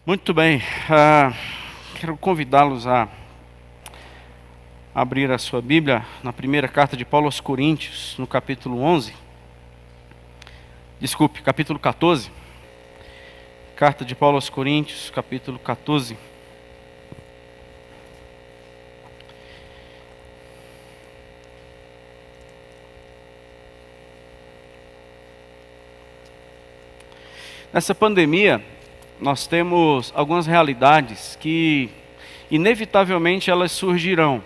Muito bem, quero convidá-los a abrir a sua Bíblia na primeira carta de Paulo aos Coríntios, no capítulo 14. Carta de Paulo aos Coríntios, capítulo 14. Nessa pandemia, nós temos algumas realidades que, inevitavelmente, elas surgirão.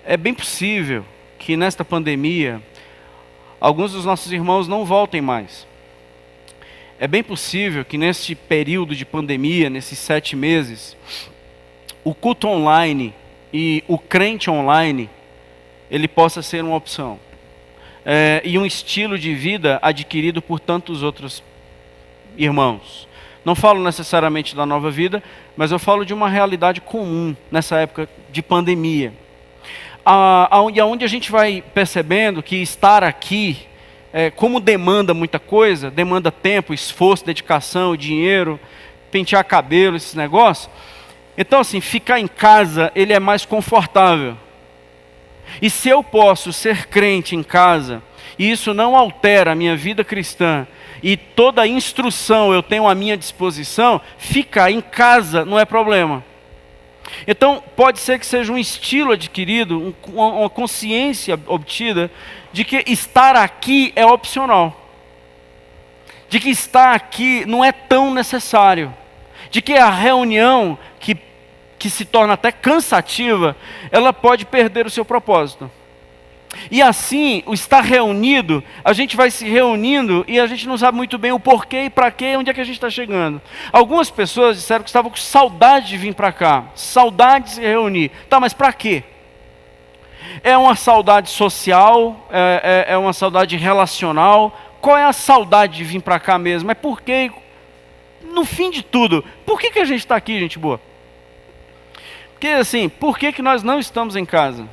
É bem possível que nesta pandemia, alguns dos nossos irmãos não voltem mais. É bem possível que neste período de pandemia, nesses 7 meses, o culto online e o crente online, ele possa ser uma opção. E um estilo de vida adquirido por tantos outros irmãos. Não falo necessariamente da nova vida, mas eu falo de uma realidade comum nessa época de pandemia. Onde a gente vai percebendo que estar aqui, como demanda muita coisa, demanda tempo, esforço, dedicação, dinheiro, pentear cabelo, esses negócios. Então assim, ficar em casa, ele é mais confortável. E se eu posso ser crente em casa, e isso não altera a minha vida cristã, e toda a instrução eu tenho à minha disposição, ficar em casa não é problema. Então, pode ser que seja um estilo adquirido, uma consciência obtida, de que estar aqui é opcional. De que estar aqui não é tão necessário. De que a reunião, que se torna até cansativa, ela pode perder o seu propósito. E assim, o estar reunido, a gente vai se reunindo e a gente não sabe muito bem o porquê e para quê, onde é que a gente está chegando. Algumas pessoas disseram que estavam com saudade de vir para cá, saudade de se reunir. Tá, mas para quê? É uma saudade social? É uma saudade relacional? Qual é a saudade de vir para cá mesmo? É porque, no fim de tudo, por que a gente está aqui, gente boa? Porque assim, por que nós não estamos em casa?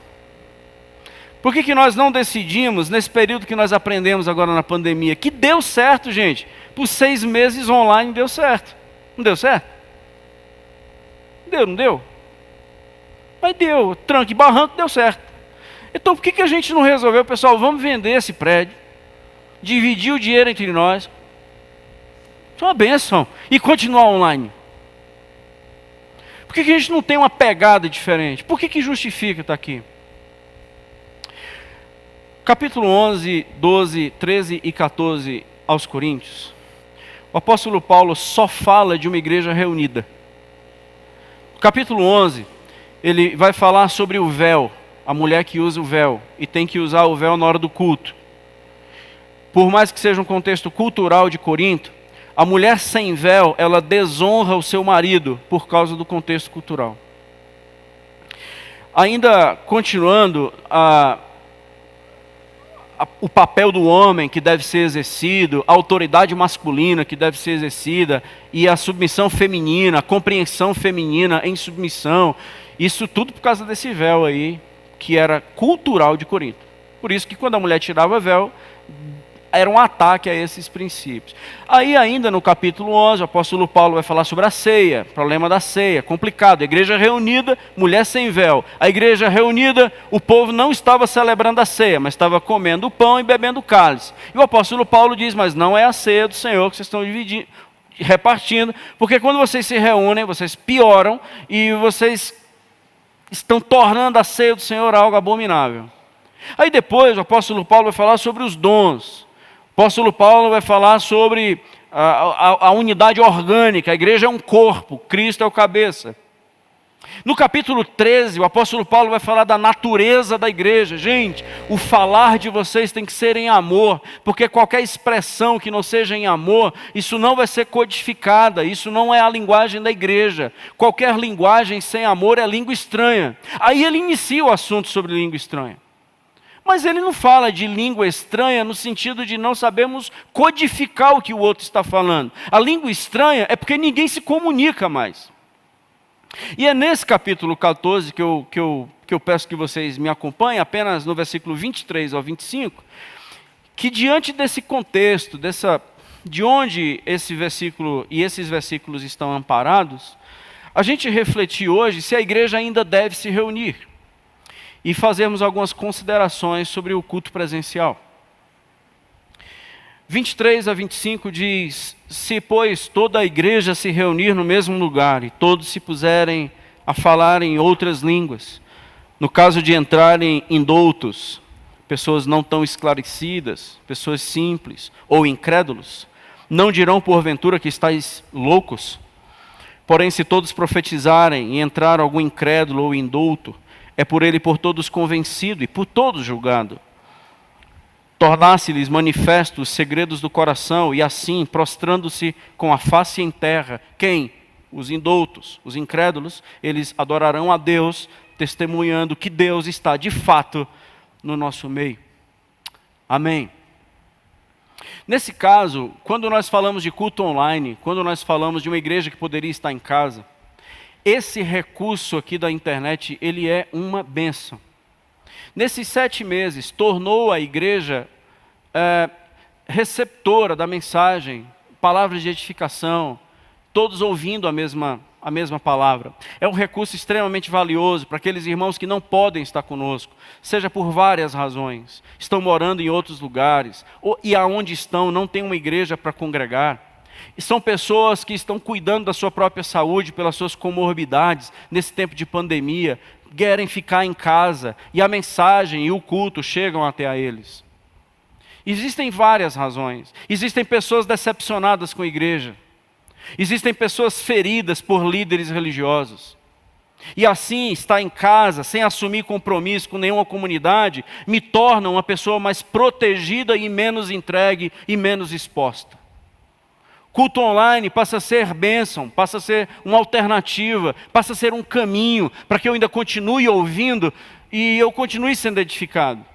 Por que nós não decidimos, nesse período que nós aprendemos agora na pandemia, que deu certo, gente? Por 6 meses online deu certo. Não deu certo? Deu, não deu? Mas deu, tranco e barranco deu certo. Então por que a gente não resolveu, pessoal, vamos vender esse prédio, dividir o dinheiro entre nós, isso é uma bênção, e continuar online? Por que a gente não tem uma pegada diferente? Por que justifica estar aqui? Capítulo 11, 12, 13 e 14 aos Coríntios, o apóstolo Paulo só fala de uma igreja reunida. No capítulo 11, ele vai falar sobre o véu, a mulher que usa o véu, e tem que usar o véu na hora do culto. Por mais que seja um contexto cultural de Corinto, a mulher sem véu, ela desonra o seu marido por causa do contexto cultural. Ainda continuando, o papel do homem que deve ser exercido, a autoridade masculina que deve ser exercida, e a submissão feminina, a compreensão feminina em submissão, isso tudo por causa desse véu aí, que era cultural de Corinto. Por isso que quando a mulher tirava véu, era um ataque a esses princípios. Aí ainda no capítulo 11, o apóstolo Paulo vai falar sobre a ceia, problema da ceia, complicado. A igreja reunida, mulher sem véu. A igreja reunida, o povo não estava celebrando a ceia, mas estava comendo o pão e bebendo o cálice. E o apóstolo Paulo diz, mas não é a ceia do Senhor que vocês estão repartindo, porque quando vocês se reúnem, vocês pioram e vocês estão tornando a ceia do Senhor algo abominável. Aí depois o apóstolo Paulo vai falar sobre os dons. O apóstolo Paulo vai falar sobre a unidade orgânica, a igreja é um corpo, Cristo é o cabeça. No capítulo 13, o apóstolo Paulo vai falar da natureza da igreja. Gente, o falar de vocês tem que ser em amor, porque qualquer expressão que não seja em amor, isso não vai ser codificada, isso não é a linguagem da igreja. Qualquer linguagem sem amor é língua estranha. Aí ele inicia o assunto sobre língua estranha. Mas ele não fala de língua estranha no sentido de não sabemos codificar o que o outro está falando. A língua estranha é porque ninguém se comunica mais. E é nesse capítulo 14 que eu peço que vocês me acompanhem, apenas no versículo 23 ao 25, que diante desse contexto, de onde esse versículo e esses versículos estão amparados, a gente refletir hoje se a igreja ainda deve se reunir e fazermos algumas considerações sobre o culto presencial. 23 a 25 diz: se, pois, toda a igreja se reunir no mesmo lugar e todos se puserem a falar em outras línguas, no caso de entrarem indoutos, pessoas não tão esclarecidas, pessoas simples ou incrédulos, não dirão porventura que estáis loucos? Porém, se todos profetizarem e entrar algum incrédulo ou indouto, é por ele por todos convencido e por todos julgado. Tornasse-lhes manifestos os segredos do coração, e assim, prostrando-se com a face em terra, quem? Os indoutos, os incrédulos, eles adorarão a Deus, testemunhando que Deus está de fato no nosso meio. Amém. Nesse caso, quando nós falamos de culto online, quando nós falamos de uma igreja que poderia estar em casa, esse recurso aqui da internet, ele é uma bênção. Nesses 7 meses, tornou a igreja receptora da mensagem, palavras de edificação, todos ouvindo a mesma palavra. É um recurso extremamente valioso para aqueles irmãos que não podem estar conosco, seja por várias razões, estão morando em outros lugares, e aonde estão não tem uma igreja para congregar. E são pessoas que estão cuidando da sua própria saúde pelas suas comorbidades nesse tempo de pandemia, querem ficar em casa, e a mensagem e o culto chegam até a eles. Existem várias razões. Existem pessoas decepcionadas com a igreja. Existem pessoas feridas por líderes religiosos. E assim, estar em casa, sem assumir compromisso com nenhuma comunidade, me torna uma pessoa mais protegida e menos entregue e menos exposta. Culto online passa a ser bênção, passa a ser uma alternativa, passa a ser um caminho para que eu ainda continue ouvindo e eu continue sendo edificado.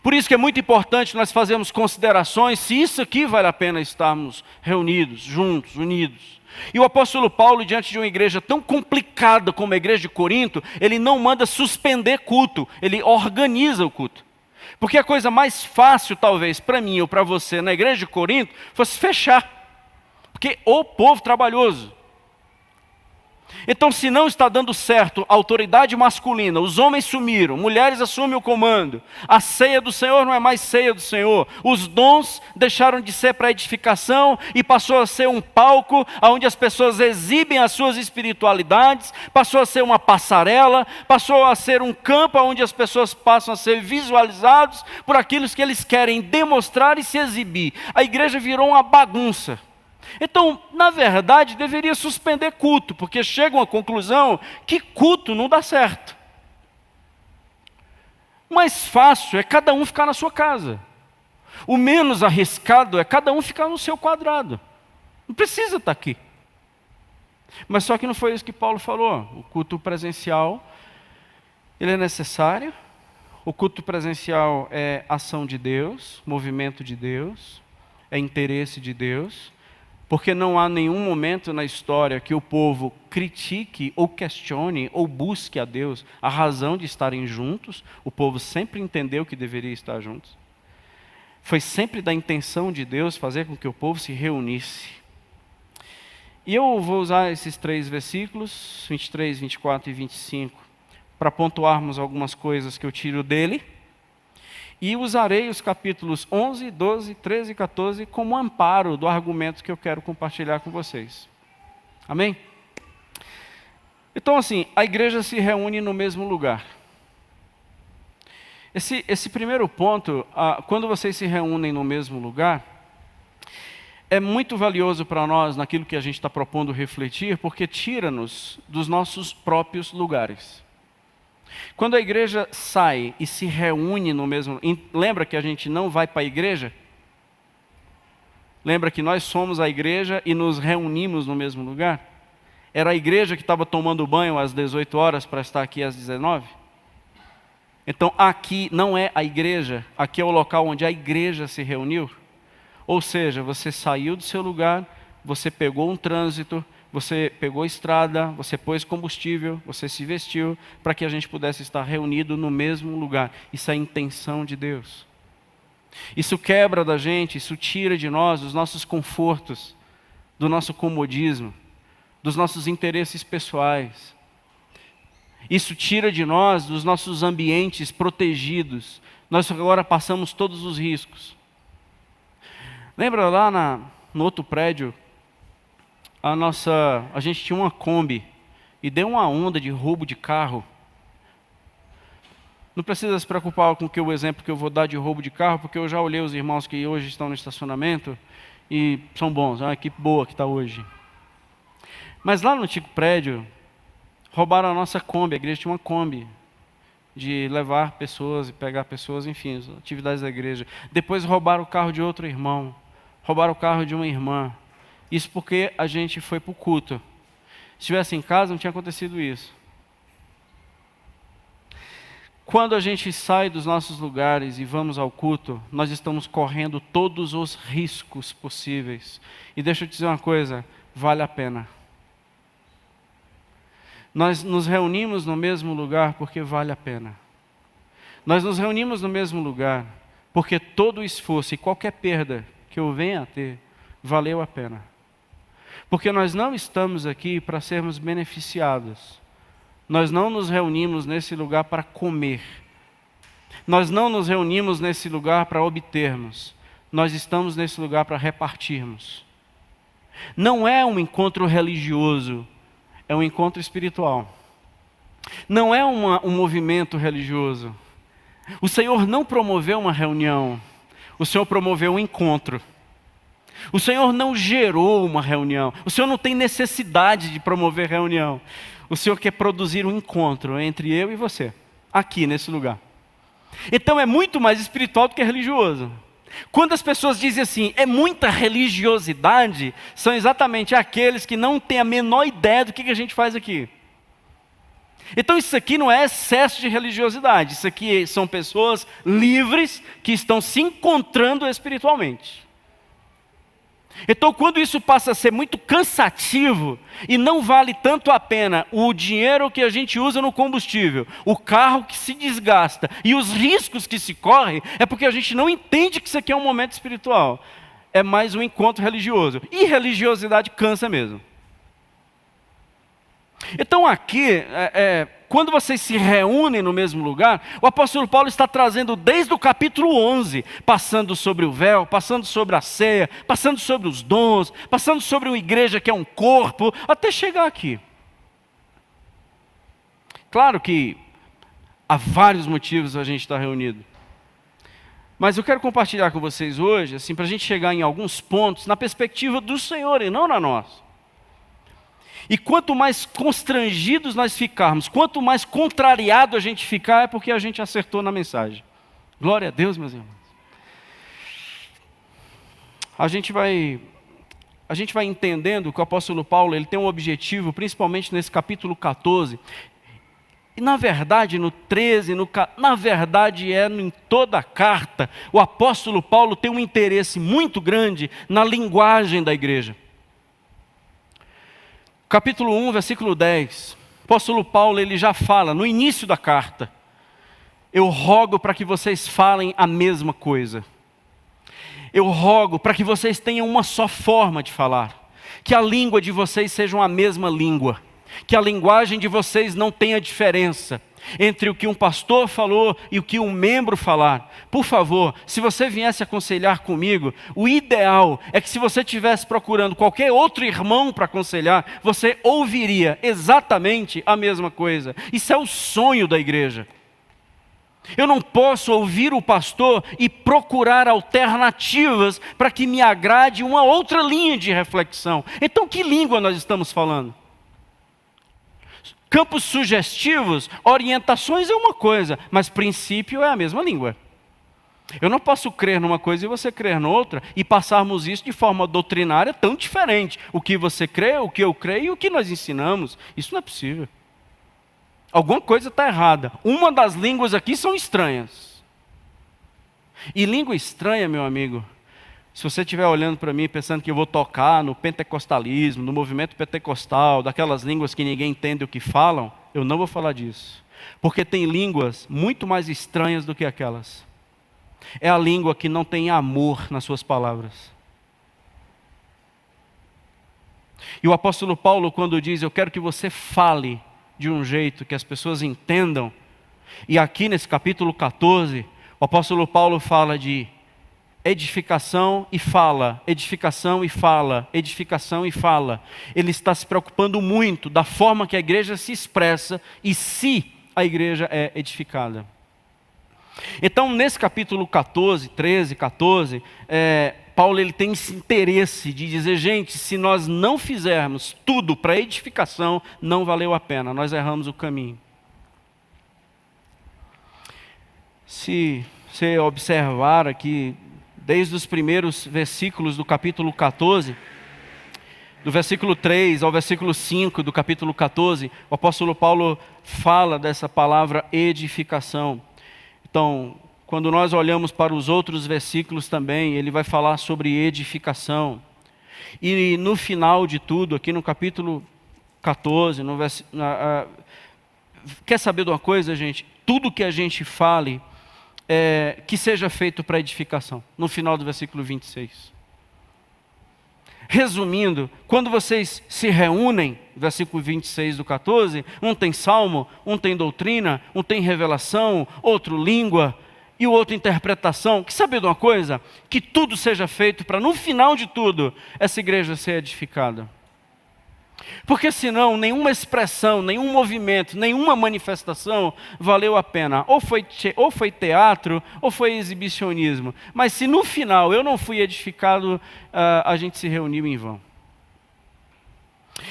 Por isso que é muito importante nós fazermos considerações se isso aqui vale a pena estarmos reunidos, juntos, unidos. E o apóstolo Paulo, diante de uma igreja tão complicada como a igreja de Corinto, ele não manda suspender culto, ele organiza o culto. Porque a coisa mais fácil, talvez, para mim ou para você, na igreja de Corinto, fosse fechar. Porque o povo trabalhoso. Então, se não está dando certo a autoridade masculina, os homens sumiram, mulheres assumem o comando, a ceia do Senhor não é mais ceia do Senhor, os dons deixaram de ser para edificação e passou a ser um palco onde as pessoas exibem as suas espiritualidades, passou a ser uma passarela, passou a ser um campo onde as pessoas passam a ser visualizados por aquilo que eles querem demonstrar e se exibir. A igreja virou uma bagunça. Então, na verdade, deveria suspender culto, porque chega uma conclusão que culto não dá certo. O mais fácil é cada um ficar na sua casa. O menos arriscado é cada um ficar no seu quadrado. Não precisa estar aqui. Mas só que não foi isso que Paulo falou. O culto presencial, ele é necessário. O culto presencial é ação de Deus, movimento de Deus, é interesse de Deus. Porque não há nenhum momento na história que o povo critique ou questione ou busque a Deus a razão de estarem juntos. O povo sempre entendeu que deveria estar juntos. Foi sempre da intenção de Deus fazer com que o povo se reunisse. E eu vou usar esses 3 versículos, 23, 24 e 25, para pontuarmos algumas coisas que eu tiro dele. E usarei os capítulos 11, 12, 13 e 14 como amparo do argumento que eu quero compartilhar com vocês. Amém? Então, assim, a igreja se reúne no mesmo lugar. Esse primeiro ponto, quando vocês se reúnem no mesmo lugar, é muito valioso para nós naquilo que a gente está propondo refletir, porque tira-nos dos nossos próprios lugares. Quando a igreja sai e se reúne no mesmo... Lembra que a gente não vai para a igreja? Lembra que nós somos a igreja e nos reunimos no mesmo lugar? Era a igreja que estava tomando banho às 18 horas para estar aqui às 19? Então aqui não é a igreja, aqui é o local onde a igreja se reuniu. Ou seja, você saiu do seu lugar, você pegou um trânsito, você pegou a estrada, você pôs combustível, você se vestiu para que a gente pudesse estar reunido no mesmo lugar. Isso é a intenção de Deus. Isso quebra da gente, isso tira de nós os nossos confortos, do nosso comodismo, dos nossos interesses pessoais. Isso tira de nós dos nossos ambientes protegidos. Nós agora passamos todos os riscos. Lembra lá no outro prédio, a gente tinha uma Kombi e deu uma onda de roubo de carro. Não precisa se preocupar com o exemplo que eu vou dar de roubo de carro, porque eu já olhei os irmãos que hoje estão no estacionamento e são bons, é uma equipe boa que está hoje. Mas lá no antigo prédio, roubaram a nossa Kombi, a igreja tinha uma Kombi, de levar pessoas e pegar pessoas, enfim, as atividades da igreja. Depois roubaram o carro de outro irmão, roubaram o carro de uma irmã. Isso porque a gente foi para o culto. Se estivesse em casa, não tinha acontecido isso. Quando a gente sai dos nossos lugares e vamos ao culto, nós estamos correndo todos os riscos possíveis. E deixa eu te dizer uma coisa, vale a pena. Nós nos reunimos no mesmo lugar porque vale a pena. Nós nos reunimos no mesmo lugar porque todo o esforço e qualquer perda que eu venha a ter, valeu a pena. Porque nós não estamos aqui para sermos beneficiados. Nós não nos reunimos nesse lugar para comer. Nós não nos reunimos nesse lugar para obtermos. Nós estamos nesse lugar para repartirmos. Não é um encontro religioso, é um encontro espiritual. Não é um movimento religioso. O Senhor não promoveu uma reunião, o Senhor promoveu um encontro. O Senhor não gerou uma reunião, o Senhor não tem necessidade de promover reunião. O Senhor quer produzir um encontro entre eu e você, aqui nesse lugar. Então é muito mais espiritual do que religioso. Quando as pessoas dizem assim, é muita religiosidade, são exatamente aqueles que não têm a menor ideia do que a gente faz aqui. Então isso aqui não é excesso de religiosidade, isso aqui são pessoas livres que estão se encontrando espiritualmente. Então quando isso passa a ser muito cansativo e não vale tanto a pena o dinheiro que a gente usa no combustível, o carro que se desgasta e os riscos que se correm, é porque a gente não entende que isso aqui é um momento espiritual. É mais um encontro religioso. E religiosidade cansa mesmo. Então aqui, quando vocês se reúnem no mesmo lugar, o apóstolo Paulo está trazendo desde o capítulo 11, passando sobre o véu, passando sobre a ceia, passando sobre os dons, passando sobre uma igreja que é um corpo, até chegar aqui. Claro que há vários motivos a gente estar reunido. Mas eu quero compartilhar com vocês hoje, assim, para a gente chegar em alguns pontos, na perspectiva do Senhor e não na nossa. E quanto mais constrangidos nós ficarmos, quanto mais contrariado a gente ficar, é porque a gente acertou na mensagem. Glória a Deus, meus irmãos. A gente vai entendendo que o apóstolo Paulo ele tem um objetivo, principalmente nesse capítulo 14. E na verdade, no 13, na verdade em toda a carta, o apóstolo Paulo tem um interesse muito grande na linguagem da igreja. Capítulo 1, versículo 10, o apóstolo Paulo ele já fala, no início da carta, eu rogo para que vocês falem a mesma coisa. Eu rogo para que vocês tenham uma só forma de falar, que a língua de vocês seja a mesma língua, que a linguagem de vocês não tenha diferença entre o que um pastor falou e o que um membro falar. Por favor, se você viesse aconselhar comigo, o ideal é que se você estivesse procurando qualquer outro irmão para aconselhar, você ouviria exatamente a mesma coisa. Isso é o sonho da igreja. Eu não posso ouvir o pastor e procurar alternativas para que me agrade uma outra linha de reflexão. Então que língua nós estamos falando? Campos sugestivos, orientações é uma coisa, mas princípio é a mesma língua. Eu não posso crer numa coisa e você crer noutra e passarmos isso de forma doutrinária tão diferente. O que você crê, o que eu creio e o que nós ensinamos. Isso não é possível. Alguma coisa está errada. Uma das línguas aqui são estranhas. E língua estranha, meu amigo, se você estiver olhando para mim pensando que eu vou tocar no pentecostalismo, no movimento pentecostal, daquelas línguas que ninguém entende o que falam, eu não vou falar disso. Porque tem línguas muito mais estranhas do que aquelas. é a língua que não tem amor nas suas palavras. E o apóstolo Paulo, quando diz, eu quero que você fale de um jeito que as pessoas entendam, e aqui nesse capítulo 14, o apóstolo Paulo fala de edificação e fala, edificação e fala, edificação e fala. Ele está se preocupando muito da forma que a igreja se expressa e se a igreja é edificada. Então, nesse capítulo 14, 13, 14, Paulo ele tem esse interesse de dizer, gente, se nós não fizermos tudo para edificação, não valeu a pena, nós erramos o caminho. Se você observar aqui, desde os primeiros versículos do capítulo 14, do versículo 3 ao versículo 5 do capítulo 14, o apóstolo Paulo fala dessa palavra edificação. Então, quando nós olhamos para os outros versículos também, ele vai falar sobre edificação. E no final de tudo, aqui no capítulo 14, quer saber de uma coisa, gente? Tudo que a gente fale, que seja feito para edificação, no final do versículo 26. Resumindo, quando vocês se reúnem, versículo 26 do 14, um tem salmo, um tem doutrina, um tem revelação, outro língua, e o outro interpretação. Quer saber de uma coisa? Que tudo seja feito para, no final de tudo, essa igreja ser edificada. Porque senão, nenhuma expressão, nenhum movimento, nenhuma manifestação valeu a pena. Ou foi teatro, ou foi exibicionismo. Mas se no final eu não fui edificado, a gente se reuniu em vão.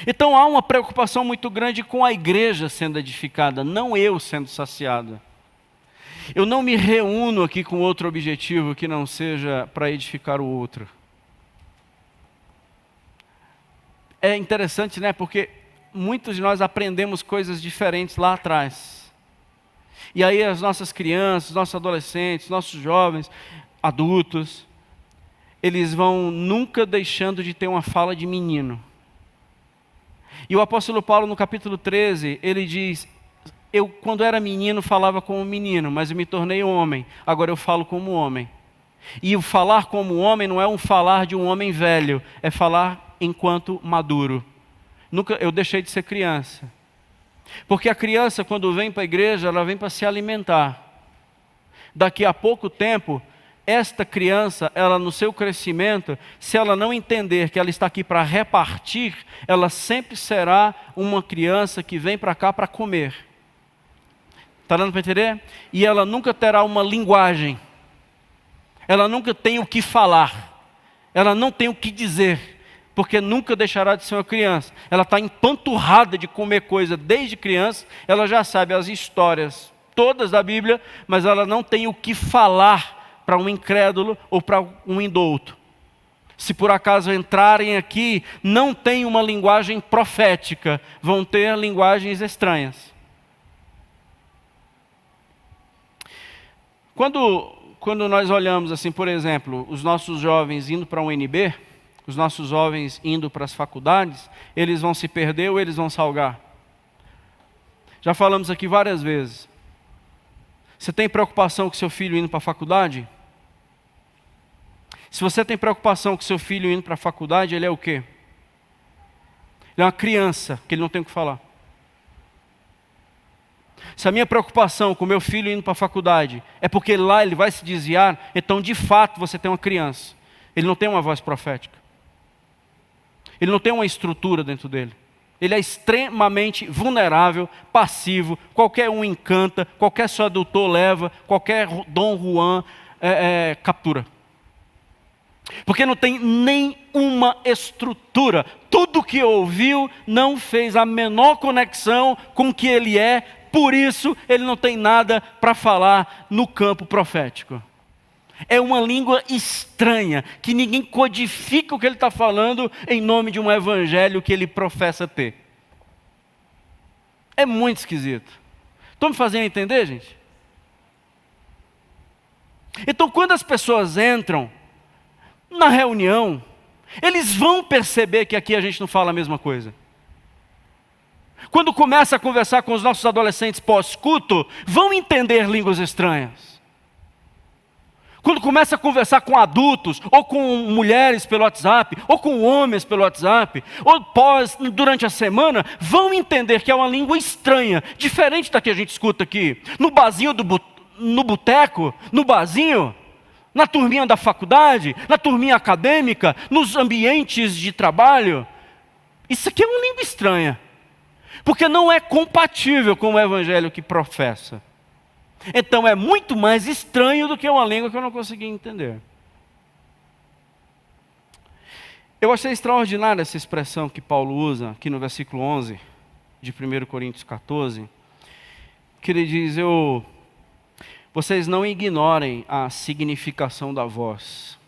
Então há uma preocupação muito grande com a igreja sendo edificada, não eu sendo saciado. Eu não me reúno aqui com outro objetivo que não seja para edificar o outro. É interessante, né? Porque muitos de nós aprendemos coisas diferentes lá atrás. E aí as nossas crianças, nossos adolescentes, nossos jovens, adultos, eles vão nunca deixando de ter uma fala de menino. E o apóstolo Paulo, no capítulo 13, ele diz, eu quando era menino falava como menino, mas eu me tornei homem, agora eu falo como homem. E o falar como homem não é um falar de um homem velho, é falar enquanto maduro. Eu deixei de ser criança. Porque a criança, quando vem para a igreja, ela vem para se alimentar. Daqui a pouco tempo, esta criança, ela no seu crescimento, se ela não entender que ela está aqui para repartir, ela sempre será uma criança que vem para cá para comer. Está dando para entender? E ela nunca terá uma linguagem. Ela nunca tem o que falar. Ela não tem o que dizer. Porque nunca deixará de ser uma criança. Ela está empanturrada de comer coisa desde criança, ela já sabe as histórias todas da Bíblia, mas ela não tem o que falar para um incrédulo ou para um indouto. Se por acaso entrarem aqui, não tem uma linguagem profética, vão ter linguagens estranhas. Quando nós olhamos assim, por exemplo, os nossos jovens indo para um UNB, os nossos jovens indo para as faculdades, eles vão se perder ou eles vão salgar? Já falamos aqui várias vezes. Você tem preocupação com seu filho indo para a faculdade? Se você tem preocupação com seu filho indo para a faculdade, ele é o quê? Ele é uma criança, que ele não tem o que falar. Se a minha preocupação com meu filho indo para a faculdade é porque lá ele vai se desviar, então de fato você tem uma criança. Ele não tem uma voz profética. Ele não tem uma estrutura dentro dele. Ele é extremamente vulnerável, passivo, qualquer um encanta, qualquer sedutor leva, qualquer Dom Juan captura. Porque não tem nenhuma estrutura. Tudo que ouviu não fez a menor conexão com o que ele é, por isso ele não tem nada para falar no campo profético. É uma língua estranha, que ninguém codifica o que ele está falando em nome de um evangelho que ele professa ter. É muito esquisito. Estão me fazendo entender, gente? Então, quando as pessoas entram na reunião, eles vão perceber que aqui a gente não fala a mesma coisa. Quando começa a conversar com os nossos adolescentes pós-culto, vão entender línguas estranhas. Quando começa a conversar com adultos, ou com mulheres pelo WhatsApp, ou com homens pelo WhatsApp, ou durante a semana, vão entender que é uma língua estranha, diferente da que a gente escuta aqui. No barzinho no boteco, no barzinho, na turminha da faculdade, na turminha acadêmica, nos ambientes de trabalho. Isso aqui é uma língua estranha, porque não é compatível com o evangelho que professa. Então é muito mais estranho do que uma língua que eu não consegui entender. Eu achei extraordinária essa expressão que Paulo usa aqui no versículo 11 de 1 Coríntios 14, que ele diz: vocês não ignorem a significação da voz.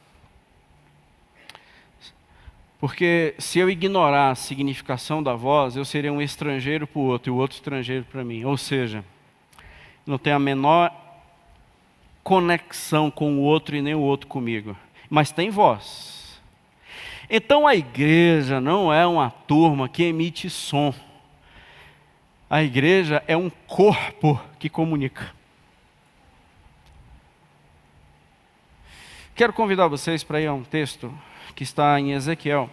Porque se eu ignorar a significação da voz, eu seria um estrangeiro para o outro e o outro estrangeiro para mim. Ou seja, não tem a menor conexão com o outro e nem o outro comigo. Mas tem voz. Então a igreja não é uma turma que emite som. A igreja é um corpo que comunica. Quero convidar vocês para ir a um texto que está em Ezequiel,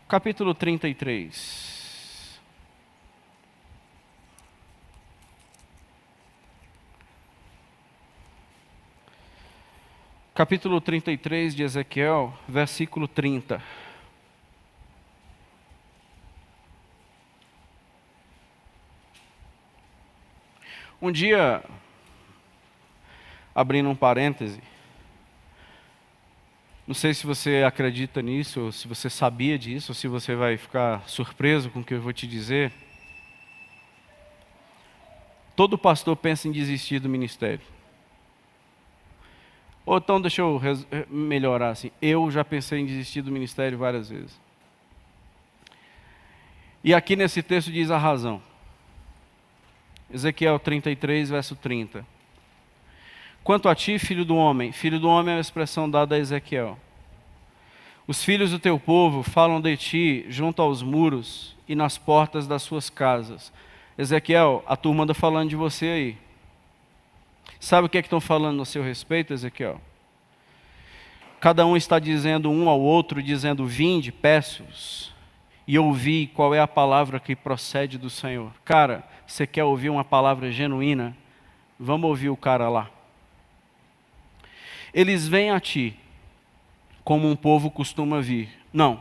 capítulo 33. Capítulo 33 de Ezequiel, versículo 30. Um dia, abrindo um parêntese, não sei se você acredita nisso, ou se você sabia disso, ou se você vai ficar surpreso com o que eu vou te dizer. Todo pastor pensa em desistir do ministério. Ou então, deixa eu melhorar assim, eu já pensei em desistir do ministério várias vezes. E aqui nesse texto diz a razão. Ezequiel 33, verso 30. Quanto a ti, filho do homem é uma expressão dada a Ezequiel. Os filhos do teu povo falam de ti junto aos muros e nas portas das suas casas. Ezequiel, a turma anda falando de você aí. Sabe o que é que estão falando a seu respeito, Ezequiel? Cada um está dizendo um ao outro, dizendo: vinde, peço-vos, e ouvi qual é a palavra que procede do Senhor. Cara, você quer ouvir uma palavra genuína? Vamos ouvir o cara lá. Eles vêm a ti como um povo costuma vir. Não.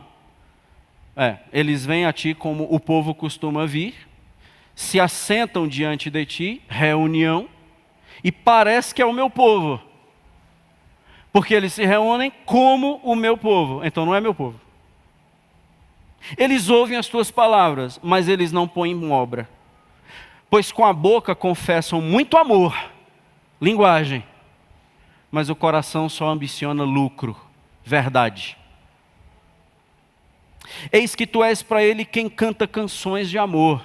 Eles vêm a ti como o povo costuma vir, se assentam diante de ti, reunião, e parece que é o meu povo. Porque eles se reúnem como o meu povo. Então não é meu povo. Eles ouvem as tuas palavras, mas eles não põem em obra. Pois com a boca confessam muito amor, linguagem, mas o coração só ambiciona lucro, verdade. Eis que tu és para ele quem canta canções de amor.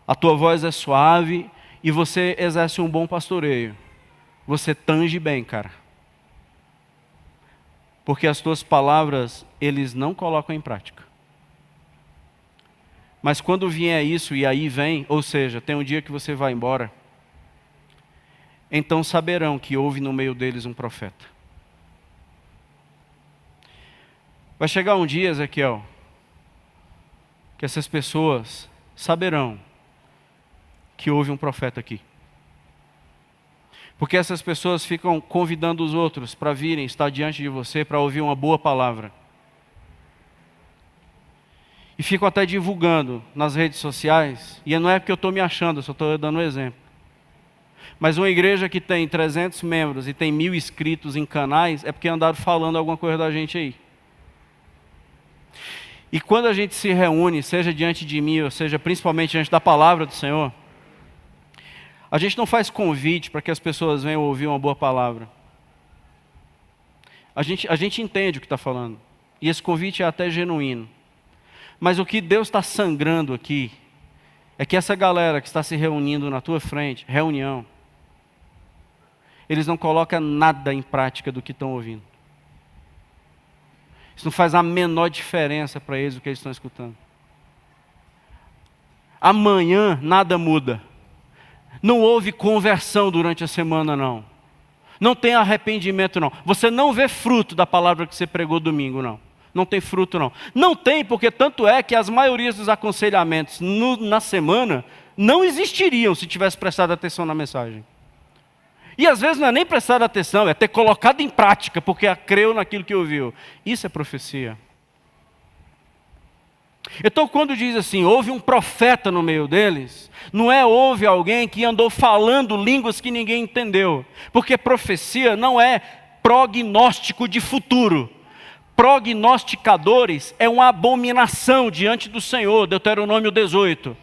A tua voz é suave e você exerce um bom pastoreio. Você tange bem, cara. Porque as tuas palavras, eles não colocam em prática. Mas quando vier isso, e aí vem, ou seja, tem um dia que você vai embora, então saberão que houve no meio deles um profeta. Vai chegar um dia, Ezequiel, que essas pessoas saberão que houve um profeta aqui. Porque essas pessoas ficam convidando os outros para virem estar diante de você para ouvir uma boa palavra. E ficam até divulgando nas redes sociais, e não é porque eu estou me achando, eu só estou dando um exemplo. Mas uma igreja que tem 300 membros e tem 1000 inscritos em canais, é porque andaram falando alguma coisa da gente aí. E quando a gente se reúne, seja diante de mim, ou seja principalmente diante da palavra do Senhor, a gente não faz convite para que as pessoas venham ouvir uma boa palavra. A gente entende o que está falando. E esse convite é até genuíno. Mas o que Deus está sangrando aqui, é que essa galera que está se reunindo na tua frente, reunião, eles não colocam nada em prática do que estão ouvindo. Isso não faz a menor diferença para eles o que eles estão escutando. Amanhã nada muda. Não houve conversão durante a semana, não. Não tem arrependimento, não. Você não vê fruto da palavra que você pregou domingo, não. Não tem fruto, não. Não tem, porque tanto é que as maiorias dos aconselhamentos na semana não existiriam se tivesse prestado atenção na mensagem. E às vezes não é nem prestar atenção, é ter colocado em prática, porque creu naquilo que ouviu. Isso é profecia. Então quando diz assim, houve um profeta no meio deles, não é houve alguém que andou falando línguas que ninguém entendeu. Porque profecia não é prognóstico de futuro. Prognosticadores é uma abominação diante do Senhor, Deuteronômio 18.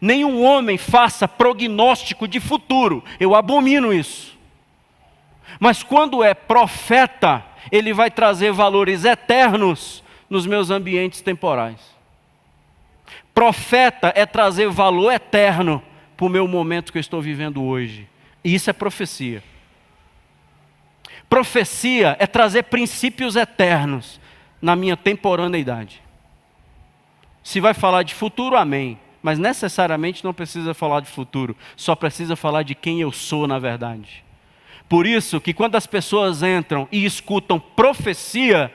Nenhum homem faça prognóstico de futuro, eu abomino isso. Mas quando é profeta, ele vai trazer valores eternos nos meus ambientes temporais. Profeta é trazer valor eterno para o meu momento que eu estou vivendo hoje. E isso é profecia. Profecia é trazer princípios eternos na minha temporaneidade. Se vai falar de futuro, amém. Mas necessariamente não precisa falar de futuro. Só precisa falar de quem eu sou na verdade. Por isso que quando as pessoas entram e escutam profecia,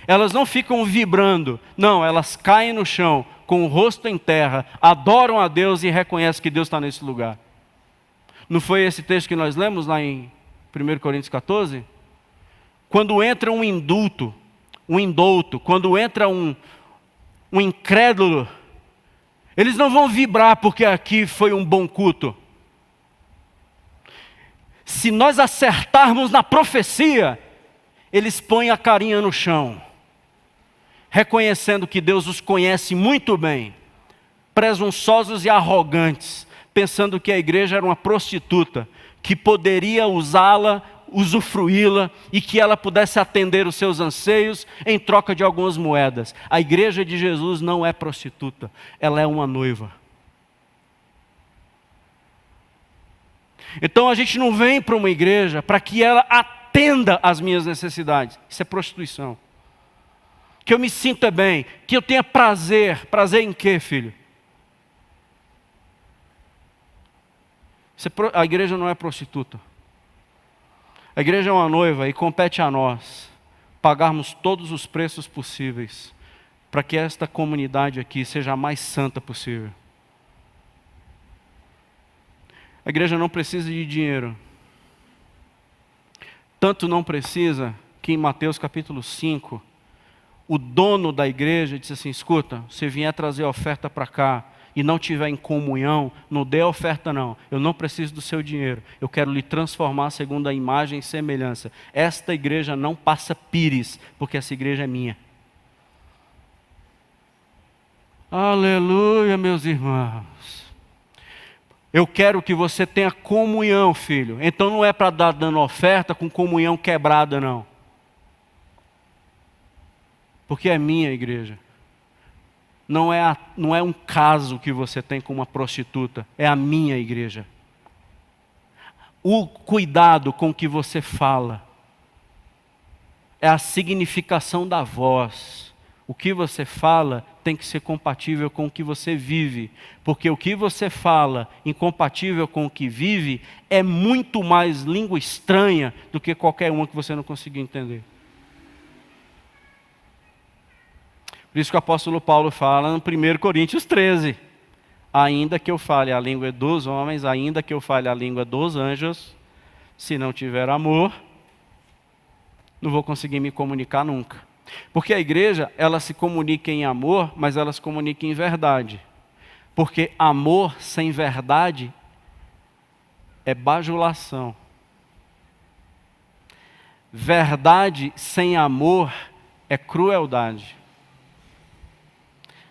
elas não ficam vibrando. Não, elas caem no chão, com o rosto em terra, adoram a Deus e reconhecem que Deus está nesse lugar. Não foi esse texto que nós lemos lá em 1 Coríntios 14? Quando entra um indulto, um indouto, quando entra um incrédulo, eles não vão vibrar porque aqui foi um bom culto. Se nós acertarmos na profecia, eles põem a carinha no chão, reconhecendo que Deus os conhece muito bem, presunçosos e arrogantes, pensando que a igreja era uma prostituta, que poderia usá-la, usufruí-la e que ela pudesse atender os seus anseios em troca de algumas moedas. A igreja de Jesus não é prostituta, ela é uma noiva. Então a gente não vem para uma igreja para que ela atenda às minhas necessidades. Isso é prostituição. Que eu me sinta bem, que eu tenha prazer. Prazer em quê, filho? A igreja não é prostituta. A igreja é uma noiva e compete a nós pagarmos todos os preços possíveis para que esta comunidade aqui seja a mais santa possível. A igreja não precisa de dinheiro. Tanto não precisa que em Mateus capítulo 5, o dono da igreja disse assim, escuta, se vier trazer oferta para cá e não tiver em comunhão, não dê oferta não, eu não preciso do seu dinheiro, eu quero lhe transformar segundo a imagem e semelhança. Esta igreja não passa pires, porque essa igreja é minha. Aleluia, meus irmãos. Eu quero que você tenha comunhão, filho. Então não é para dar dando oferta com comunhão quebrada, não. Porque é minha igreja. Não é um caso que você tem com uma prostituta. É a minha igreja. O cuidado com que você fala. É a significação da voz. O que você fala tem que ser compatível com o que você vive. Porque o que você fala, incompatível com o que vive, é muito mais língua estranha do que qualquer uma que você não conseguir entender. Por isso que o apóstolo Paulo fala no 1 Coríntios 13. Ainda que eu fale a língua dos homens, ainda que eu fale a língua dos anjos, se não tiver amor, não vou conseguir me comunicar nunca. Porque a igreja, ela se comunica em amor, mas ela se comunica em verdade. Porque amor sem verdade é bajulação. Verdade sem amor é crueldade.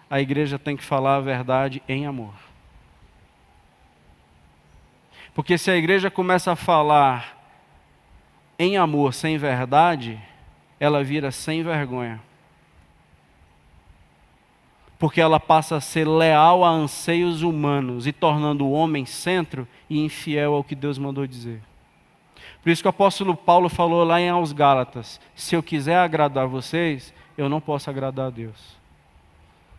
A igreja tem que falar a verdade em amor. Porque se a igreja começa a falar em amor sem verdade, ela vira sem vergonha. Porque ela passa a ser leal a anseios humanos e tornando o homem centro e infiel ao que Deus mandou dizer. Por isso que o apóstolo Paulo falou lá aos Gálatas, se eu quiser agradar vocês, eu não posso agradar a Deus.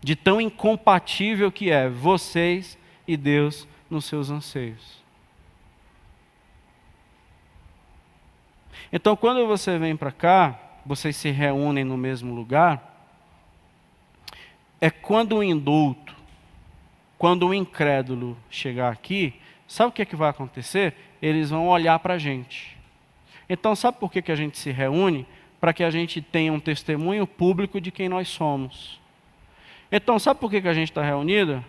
De tão incompatível que é vocês e Deus nos seus anseios. Então, quando você vem para cá, vocês se reúnem no mesmo lugar, é quando o indulto, quando o incrédulo chegar aqui, sabe o que é que vai acontecer? Eles vão olhar para a gente. Então, sabe por que a gente se reúne? Para que a gente tenha um testemunho público de quem nós somos. Então, sabe por que a gente está reunido?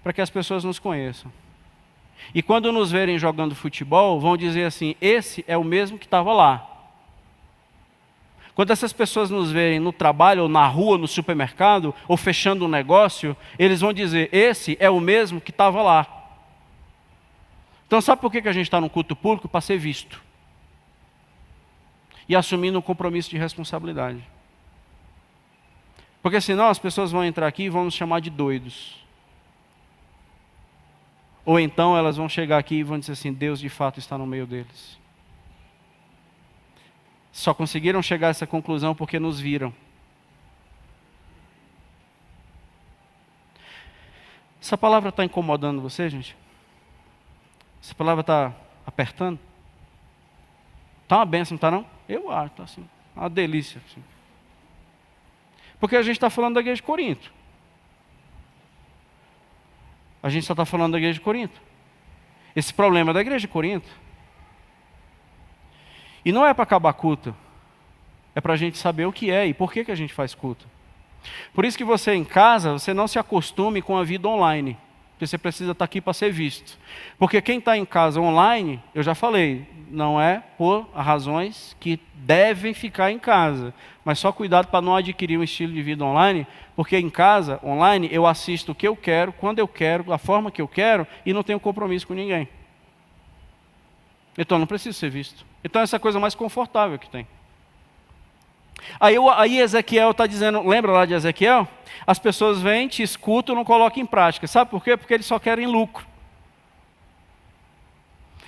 Para que as pessoas nos conheçam. E quando nos verem jogando futebol, vão dizer assim, esse é o mesmo que estava lá. Quando essas pessoas nos verem no trabalho, ou na rua, no supermercado, ou fechando um negócio, eles vão dizer, esse é o mesmo que estava lá. Então sabe por que a gente está no culto público? Para ser visto. E assumindo um compromisso de responsabilidade. Porque senão as pessoas vão entrar aqui e vão nos chamar de doidos. Ou então elas vão chegar aqui e vão dizer assim, Deus de fato está no meio deles. Só conseguiram chegar a essa conclusão porque nos viram. Essa palavra está incomodando você, gente? Essa palavra está apertando? Está uma bênção, não está não? Eu acho, está assim, uma delícia. Assim. Porque a gente está falando da igreja de Corinto. A gente só está falando da igreja de Corinto. Esse problema é da igreja de Corinto. E não é para acabar culto. É para a gente saber o que é e por que a gente faz culto. Por isso que você em casa, você não se acostume com a vida online. Porque você precisa estar aqui para ser visto. Porque quem está em casa online, eu já falei, não é por razões que devem ficar em casa. Mas só cuidado para não adquirir um estilo de vida online, porque em casa, online, eu assisto o que eu quero, quando eu quero, da forma que eu quero, e não tenho compromisso com ninguém. Então não preciso ser visto. Então essa é a coisa mais confortável que tem. Aí Ezequiel está dizendo, lembra lá de Ezequiel? As pessoas vêm, te escutam, não colocam em prática. Sabe por quê? Porque eles só querem lucro.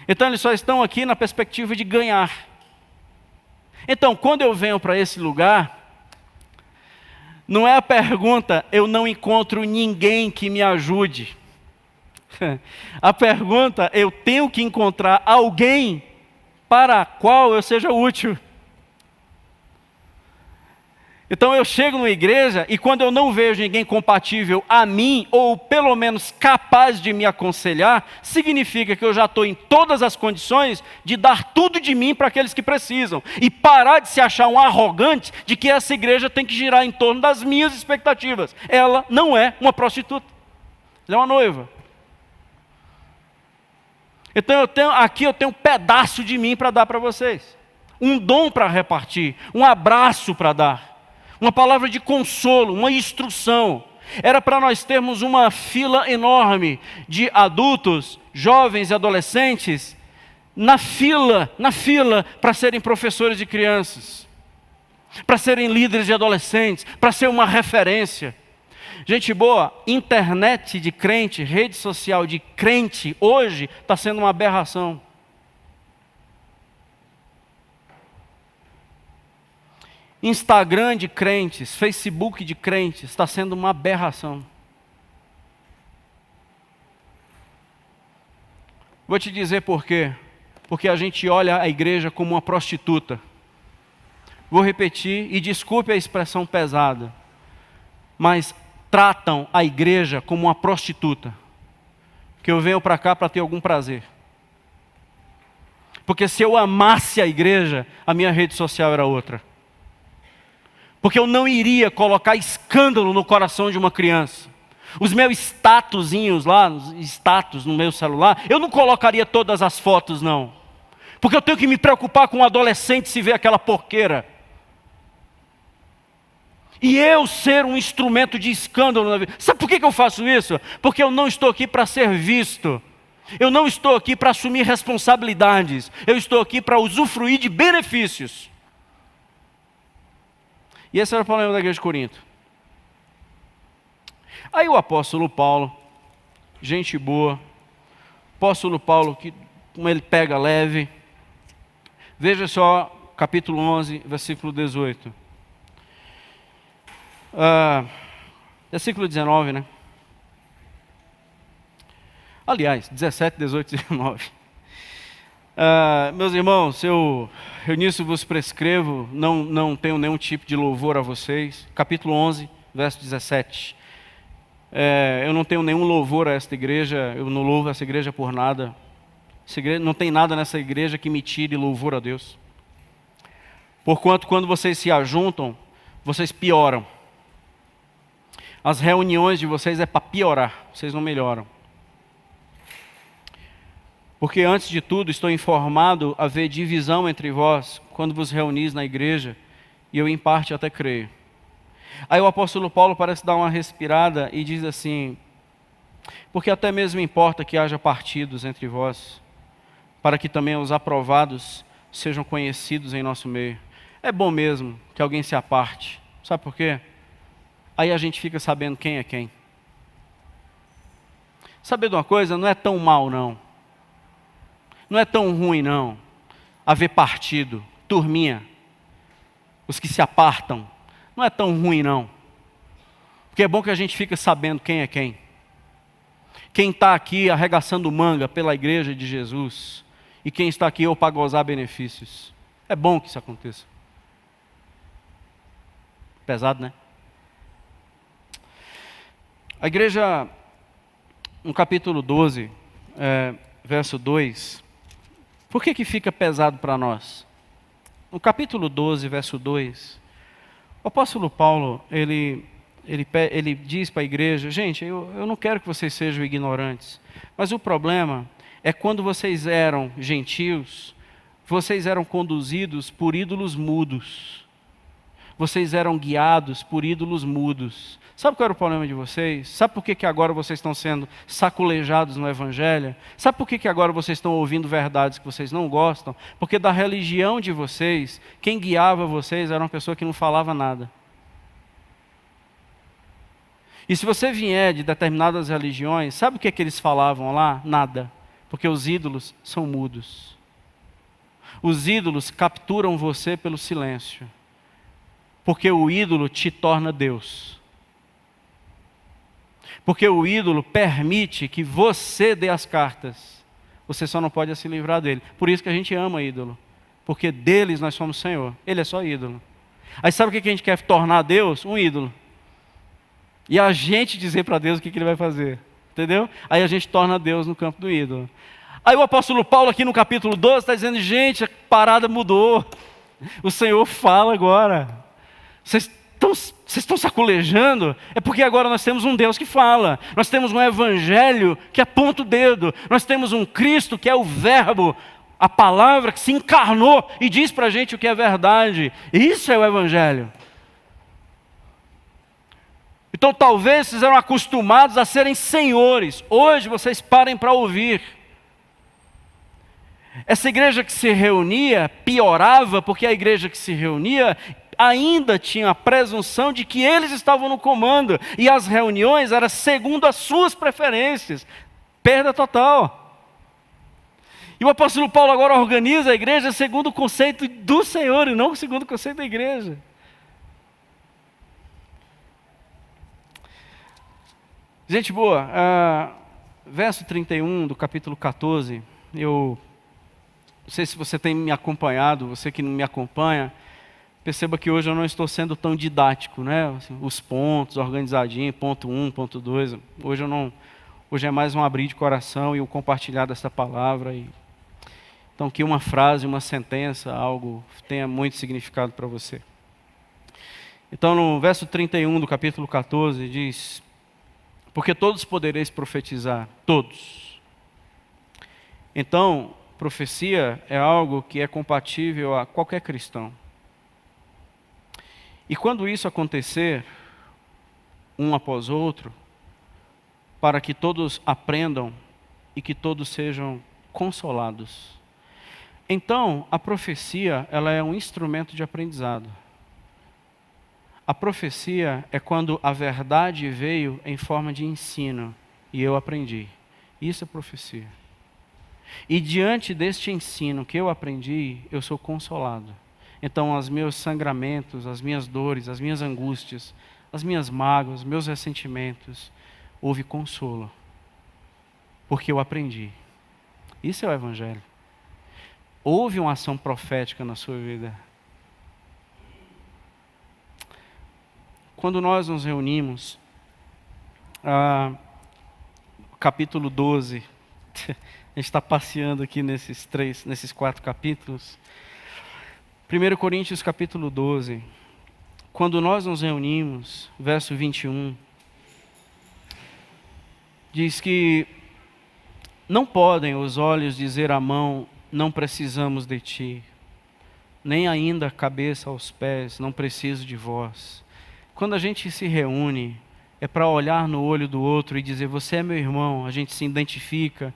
Então eles só estão aqui na perspectiva de ganhar. Então quando eu venho para esse lugar, não é a pergunta, eu não encontro ninguém que me ajude. A pergunta, eu tenho que encontrar alguém para a qual eu seja útil. Então eu chego numa igreja e quando eu não vejo ninguém compatível a mim, ou pelo menos capaz de me aconselhar, significa que eu já estou em todas as condições de dar tudo de mim para aqueles que precisam. E parar de se achar um arrogante de que essa igreja tem que girar em torno das minhas expectativas. Ela não é uma prostituta. Ela é uma noiva. Então eu tenho um pedaço de mim para dar para vocês. Um dom para repartir, um abraço para dar. Uma palavra de consolo, uma instrução. Era para nós termos uma fila enorme de adultos, jovens e adolescentes, na fila, para serem professores de crianças, para serem líderes de adolescentes, para ser uma referência. Gente boa, internet de crente, rede social de crente, hoje está sendo uma aberração. Instagram de crentes, Facebook de crentes, está sendo uma aberração. Vou te dizer por quê. Porque a gente olha a igreja como uma prostituta. Vou repetir, e desculpe a expressão pesada, mas tratam a igreja como uma prostituta. Que eu venho para cá para ter algum prazer. Porque se eu amasse a igreja, a minha rede social era outra. Porque eu não iria colocar escândalo no coração de uma criança. Os meus statusinhos lá, status no meu celular, eu não colocaria todas as fotos não. Porque eu tenho que me preocupar com um adolescente se ver aquela porqueira. E eu ser um instrumento de escândalo na vida. Sabe por que eu faço isso? Porque eu não estou aqui para ser visto. Eu não estou aqui para assumir responsabilidades. Eu estou aqui para usufruir de benefícios. E esse era o problema da igreja de Corinto. Aí o apóstolo Paulo, gente boa, apóstolo Paulo, como ele pega leve, veja só, capítulo 11, versículo 18. Versículo 19, né? Aliás, 17, 18, 19. Meus irmãos, eu nisso vos prescrevo, não tenho nenhum tipo de louvor a vocês. Capítulo 11, verso 17. Eu não tenho nenhum louvor a esta igreja, eu não louvo essa igreja por nada. Não tem nada nessa igreja que me tire louvor a Deus. Porquanto quando vocês se ajuntam, vocês pioram. As reuniões de vocês é para piorar, vocês não melhoram. Porque antes de tudo estou informado haver divisão entre vós, quando vos reunis na igreja, e eu em parte até creio. Aí o apóstolo Paulo parece dar uma respirada e diz assim: porque até mesmo importa que haja partidos entre vós, para que também os aprovados sejam conhecidos em nosso meio. É bom mesmo que alguém se aparte. Sabe por quê? Aí a gente fica sabendo quem é quem. Saber de uma coisa, não é tão mal não. Não é tão ruim não. Haver partido, turminha, os que se apartam. Não é tão ruim não. Porque é bom que a gente fica sabendo quem é quem. Quem está aqui arregaçando manga pela igreja de Jesus. E quem está aqui ou para gozar benefícios. É bom que isso aconteça. Pesado, né? A igreja, no capítulo 12, verso 2, por que fica pesado para nós? No capítulo 12, verso 2, o apóstolo Paulo, ele diz para a igreja: gente, eu não quero que vocês sejam ignorantes, mas o problema é quando vocês eram gentios, vocês eram conduzidos por ídolos mudos, vocês eram guiados por ídolos mudos. Sabe qual era o problema de vocês? Sabe por que agora vocês estão sendo saculejados no Evangelho? Sabe por que agora vocês estão ouvindo verdades que vocês não gostam? Porque da religião de vocês, quem guiava vocês era uma pessoa que não falava nada. E se você vier de determinadas religiões, sabe o que eles falavam lá? Nada. Porque os ídolos são mudos. Os ídolos capturam você pelo silêncio. Porque o ídolo te torna Deus. Porque o ídolo permite que você dê as cartas. Você só não pode se livrar dele. Por isso que a gente ama ídolo. Porque deles nós somos Senhor. Ele é só ídolo. Aí sabe o que a gente quer tornar Deus? Um ídolo. E a gente dizer para Deus o que ele vai fazer. Entendeu? Aí a gente torna Deus no campo do ídolo. Aí o apóstolo Paulo aqui no capítulo 12 está dizendo: gente, a parada mudou. O Senhor fala agora. Vocês estão saculejando? É porque agora nós temos um Deus que fala. Nós temos um evangelho que aponta o dedo. Nós temos um Cristo que é o verbo, a palavra que se encarnou e diz para a gente o que é verdade. Isso é o evangelho. Então talvez vocês eram acostumados a serem senhores. Hoje vocês parem para ouvir. Essa igreja que se reunia piorava porque a igreja que se reunia ainda tinha a presunção de que eles estavam no comando. E as reuniões eram segundo as suas preferências. Perda total. E o apóstolo Paulo agora organiza a igreja segundo o conceito do Senhor e não segundo o conceito da igreja. Gente boa, verso 31 do capítulo 14, eu não sei se você tem me acompanhado, você que não me acompanha, perceba que hoje eu não estou sendo tão didático, né? Assim, os pontos, organizadinho, ponto 1, ponto 2, hoje é mais um abrir de coração e o compartilhar dessa palavra. Então que uma frase, uma sentença, algo tenha muito significado para você. Então no verso 31 do capítulo 14 diz: porque todos podereis profetizar, todos. Então, profecia é algo que é compatível a qualquer cristão. E quando isso acontecer, um após outro, para que todos aprendam e que todos sejam consolados. Então, a profecia, ela é um instrumento de aprendizado. A profecia é quando a verdade veio em forma de ensino e eu aprendi. Isso é profecia. E diante deste ensino que eu aprendi, eu sou consolado. Então, os meus sangramentos, as minhas dores, as minhas angústias, as minhas mágoas, meus ressentimentos, houve consolo. Porque eu aprendi. Isso é o evangelho. Houve uma ação profética na sua vida. Quando nós nos reunimos, capítulo 12, a gente está passeando aqui nesses 4 capítulos. 1 Coríntios capítulo 12, quando nós nos reunimos, verso 21, diz que não podem os olhos dizer à mão, não precisamos de ti, nem ainda a cabeça aos pés, não preciso de vós. Quando a gente se reúne, é para olhar no olho do outro e dizer, você é meu irmão, a gente se identifica,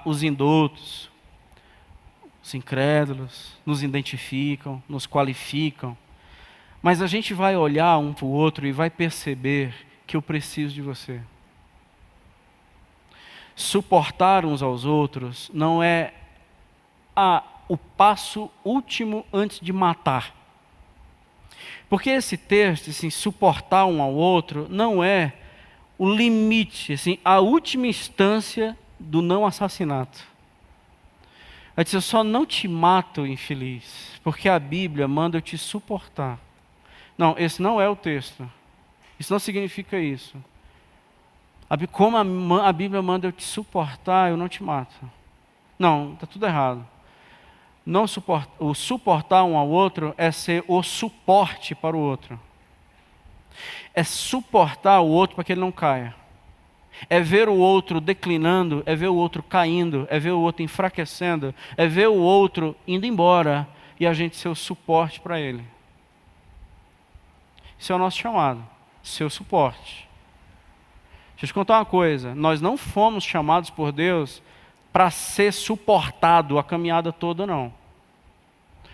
os indoutos, os incrédulos, nos identificam, nos qualificam, mas a gente vai olhar um para o outro e vai perceber que eu preciso de você. Suportar uns aos outros não é o passo último antes de matar. Porque esse texto, assim, suportar um ao outro, não é o limite, assim, a última instância do não assassinato. Ela diz, eu só não te mato, infeliz, porque a Bíblia manda eu te suportar. Não, esse não é o texto. Isso não significa isso. Como a Bíblia manda eu te suportar, eu não te mato. Não, está tudo errado. O suportar um ao outro é ser o suporte para o outro. É suportar o outro para que ele não caia. É ver o outro declinando, é ver o outro caindo, é ver o outro enfraquecendo, é ver o outro indo embora e a gente ser o suporte para ele. Esse é o nosso chamado, ser o suporte. Deixa eu te contar uma coisa, nós não fomos chamados por Deus para ser suportado a caminhada toda, não.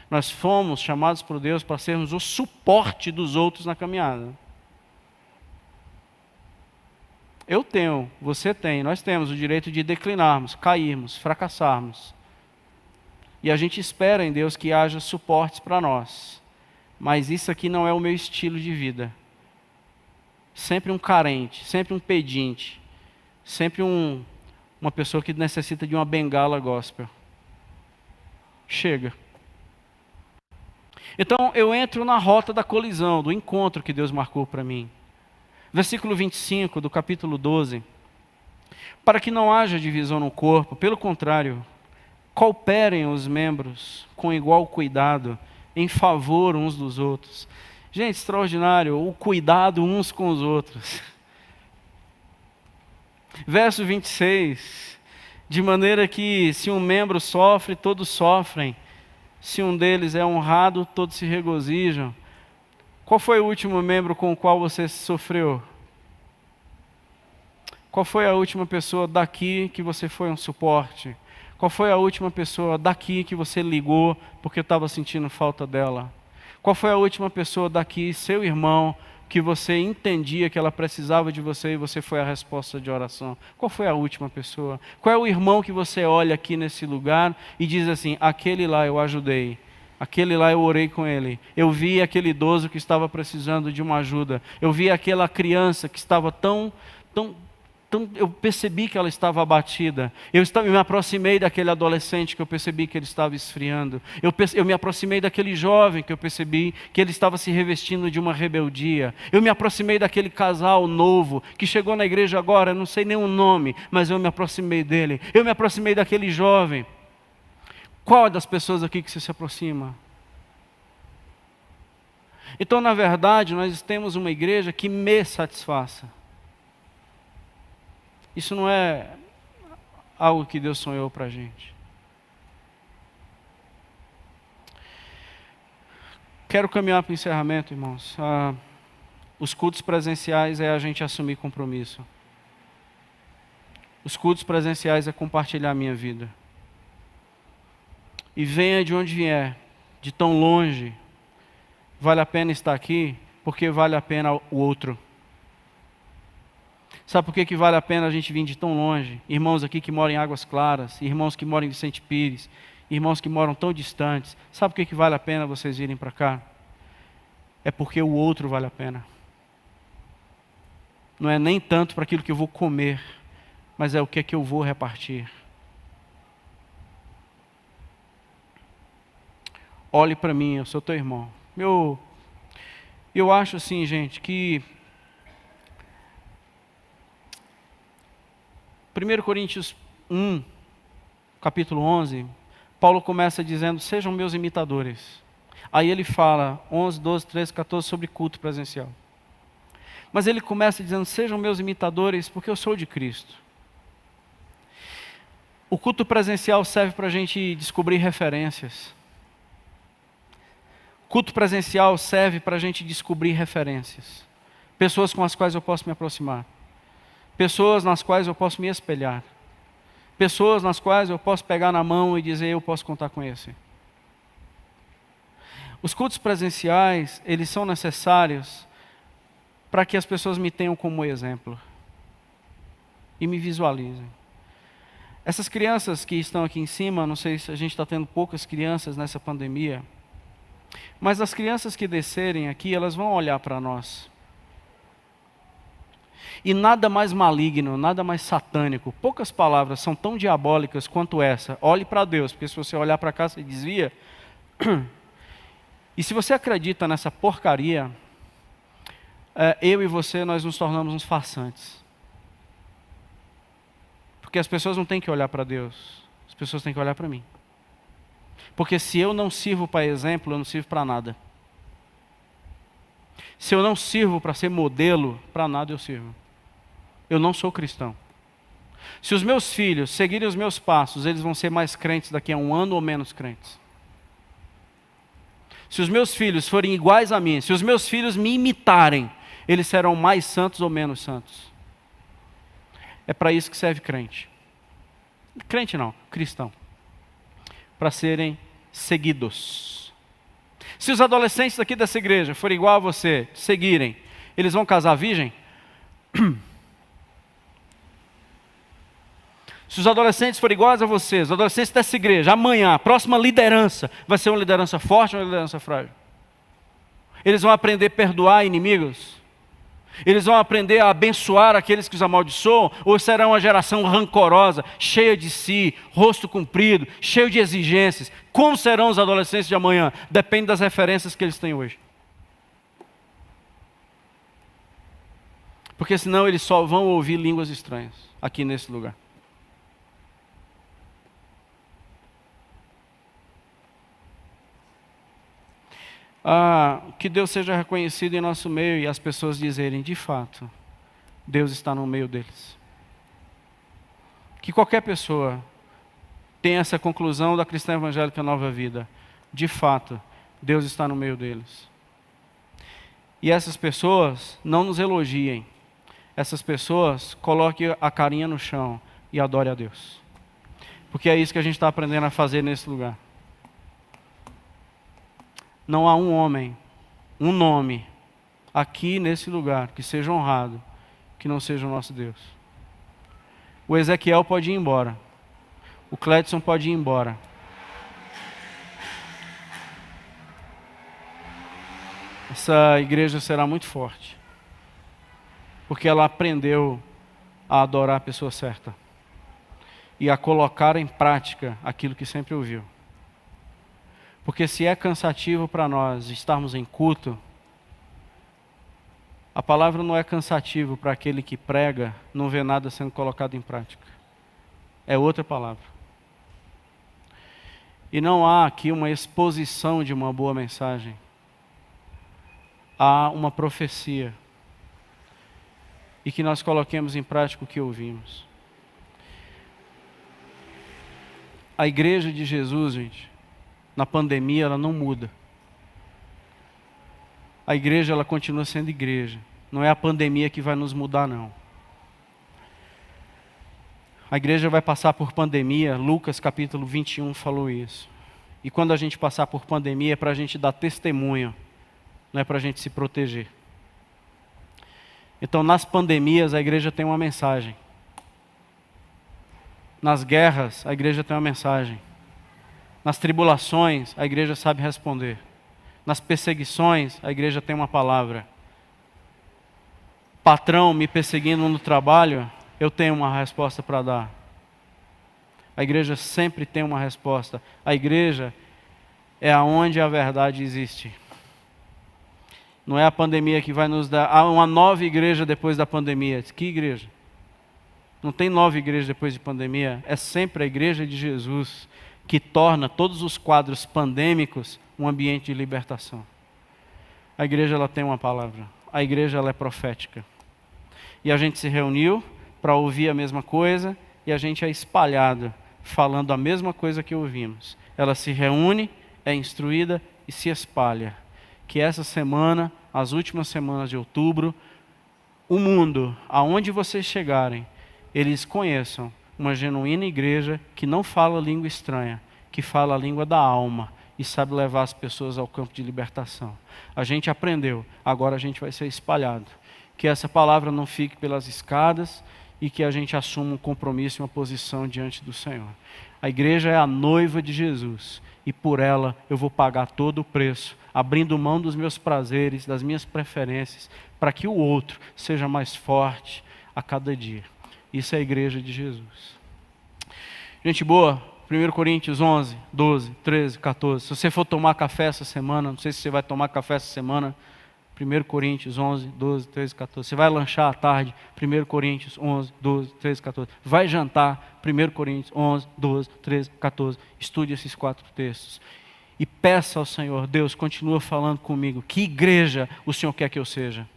Nós fomos chamados por Deus para sermos o suporte dos outros na caminhada. Eu tenho, você tem, nós temos o direito de declinarmos, cairmos, fracassarmos. E a gente espera em Deus que haja suportes para nós. Mas isso aqui não é o meu estilo de vida. Sempre um carente, sempre um pedinte, sempre uma pessoa que necessita de uma bengala gospel. Chega. Então eu entro na rota da colisão, do encontro que Deus marcou para mim. Versículo 25 do capítulo 12. Para que não haja divisão no corpo, pelo contrário, cooperem os membros com igual cuidado, em favor uns dos outros. Gente, extraordinário, o cuidado uns com os outros. Verso 26, de maneira que se um membro sofre, todos sofrem. Se um deles é honrado, todos se regozijam. Qual foi o último membro com o qual você sofreu? Qual foi a última pessoa daqui que você foi um suporte? Qual foi a última pessoa daqui que você ligou porque estava sentindo falta dela? Qual foi a última pessoa daqui, seu irmão, que você entendia que ela precisava de você e você foi a resposta de oração? Qual foi a última pessoa? Qual é o irmão que você olha aqui nesse lugar e diz assim, aquele lá eu ajudei, aquele lá eu orei com ele, eu vi aquele idoso que estava precisando de uma ajuda, eu vi aquela criança que estava eu percebi que ela estava abatida. Eu me aproximei daquele adolescente que eu percebi que ele estava esfriando. Eu me aproximei daquele jovem que eu percebi que ele estava se revestindo de uma rebeldia. Eu me aproximei daquele casal novo que chegou na igreja agora, não sei nem o nome, mas eu me aproximei dele. Eu me aproximei daquele jovem. Qual das pessoas aqui que você se aproxima? Então, na verdade, nós temos uma igreja que me satisfaça. Isso não é algo que Deus sonhou para a gente. Quero caminhar para o encerramento, irmãos. Os cultos presenciais é a gente assumir compromisso. Os cultos presenciais é compartilhar a minha vida. E venha de onde vier, de tão longe, vale a pena estar aqui, porque vale a pena o outro. Sabe por que vale a pena a gente vir de tão longe? Irmãos aqui que moram em Águas Claras, irmãos que moram em Vicente Pires, irmãos que moram tão distantes. Sabe por que vale a pena vocês virem para cá? É porque o outro vale a pena. Não é nem tanto para aquilo que eu vou comer, mas é o que é que eu vou repartir. olhe para mim, eu sou teu irmão. Eu acho assim, gente, que 1 Coríntios 1, capítulo 11, Paulo começa dizendo, sejam meus imitadores. Aí ele fala, 11, 12, 13, 14, sobre culto presencial. Mas ele começa dizendo, sejam meus imitadores, porque eu sou de Cristo. O culto presencial serve para a gente descobrir referências. O culto presencial serve para a gente descobrir referências. Pessoas com as quais eu posso me aproximar. Pessoas nas quais eu posso me espelhar. Pessoas nas quais eu posso pegar na mão e dizer, eu posso contar com esse. Os cultos presenciais, eles são necessários para que as pessoas me tenham como exemplo. E me visualizem. Essas crianças que estão aqui em cima, não sei se a gente está tendo poucas crianças nessa pandemia, mas as crianças que descerem aqui, elas vão olhar para nós. E nada mais maligno, nada mais satânico, poucas palavras são tão diabólicas quanto essa. Olhe para Deus, porque se você olhar para cá, você desvia. E se você acredita nessa porcaria, eu e você, nós nos tornamos uns farsantes. Porque as pessoas não têm que olhar para Deus, as pessoas têm que olhar para mim. Porque se eu não sirvo para exemplo, eu não sirvo para nada. Se eu não sirvo para ser modelo, para nada eu sirvo. Eu não sou cristão. Se os meus filhos seguirem os meus passos, eles vão ser mais crentes daqui a um ano ou menos crentes. Se os meus filhos forem iguais a mim, se os meus filhos me imitarem, eles serão mais santos ou menos santos. É para isso que serve crente. Crente não, cristão. Para serem seguidos. Se os adolescentes daqui dessa igreja forem igual a você, seguirem, eles vão casar virgem? Se os adolescentes forem iguais a você, os adolescentes dessa igreja, amanhã, a próxima liderança, vai ser uma liderança forte ou uma liderança frágil? Eles vão aprender a perdoar inimigos? Eles vão aprender a abençoar aqueles que os amaldiçoam? Ou será uma geração rancorosa, cheia de si, rosto comprido, cheio de exigências? Como serão os adolescentes de amanhã? Depende das referências que eles têm hoje. Porque senão eles só vão ouvir línguas estranhas aqui nesse lugar. Que Deus seja reconhecido em nosso meio e as pessoas dizerem, de fato, Deus está no meio deles. Que qualquer pessoa tenha essa conclusão da Cristã Evangélica Nova Vida. De fato, Deus está no meio deles. E essas pessoas não nos elogiem. Essas pessoas coloquem a carinha no chão e adorem a Deus. Porque é isso que a gente está aprendendo a fazer nesse lugar. Não há um homem, um nome, aqui nesse lugar, que seja honrado, que não seja o nosso Deus. O Ezequiel pode ir embora. O Cledson pode ir embora. Essa igreja será muito forte. Porque ela aprendeu a adorar a pessoa certa. E a colocar em prática aquilo que sempre ouviu. Porque se é cansativo para nós estarmos em culto, a palavra não é cansativo para aquele que prega, não vê nada sendo colocado em prática. É outra palavra. E não há aqui uma exposição de uma boa mensagem. Há uma profecia. E que nós coloquemos em prática o que ouvimos. A igreja de Jesus, gente, na pandemia ela não muda. A igreja ela continua sendo igreja. Não é a pandemia que vai nos mudar, não. A igreja vai passar por pandemia. Lucas capítulo 21 falou isso. E quando a gente passar por pandemia é para a gente dar testemunho. Não é para a gente se proteger. Então nas pandemias a igreja tem uma mensagem. Nas guerras a igreja tem uma mensagem. Nas tribulações, a igreja sabe responder. Nas perseguições, a igreja tem uma palavra. Patrão me perseguindo no trabalho, eu tenho uma resposta para dar. A igreja sempre tem uma resposta. A igreja é aonde a verdade existe. Não é a pandemia que vai nos dar uma nova igreja depois da pandemia. Que igreja? Não tem nova igreja depois de pandemia. É sempre a igreja de Jesus que torna todos os quadros pandêmicos um ambiente de libertação. A igreja ela tem uma palavra. A igreja ela é profética. E a gente se reuniu para ouvir a mesma coisa e a gente é espalhado falando a mesma coisa que ouvimos. Ela se reúne, é instruída e se espalha. Que essa semana, as últimas semanas de outubro, o mundo, aonde vocês chegarem, eles conheçam uma genuína igreja que não fala língua estranha, que fala a língua da alma e sabe levar as pessoas ao campo de libertação. A gente aprendeu, agora a gente vai ser espalhado. Que essa palavra não fique pelas escadas e que a gente assuma um compromisso e uma posição diante do Senhor. A igreja é a noiva de Jesus e por ela eu vou pagar todo o preço, abrindo mão dos meus prazeres, das minhas preferências, para que o outro seja mais forte a cada dia. Isso é a igreja de Jesus. Gente boa, 1 Coríntios 11, 12, 13, 14. Se você for tomar café essa semana, não sei se você vai tomar café essa semana, 1 Coríntios 11, 12, 13, 14. Você vai lanchar à tarde, 1 Coríntios 11, 12, 13, 14. Vai jantar, 1 Coríntios 11, 12, 13, 14. Estude esses 4 textos. E peça ao Senhor, Deus, continua falando comigo. Que igreja o Senhor quer que eu seja?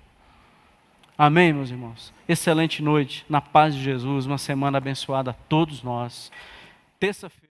Amém, meus irmãos? Excelente noite, na paz de Jesus, uma semana abençoada a todos nós. Terça-feira.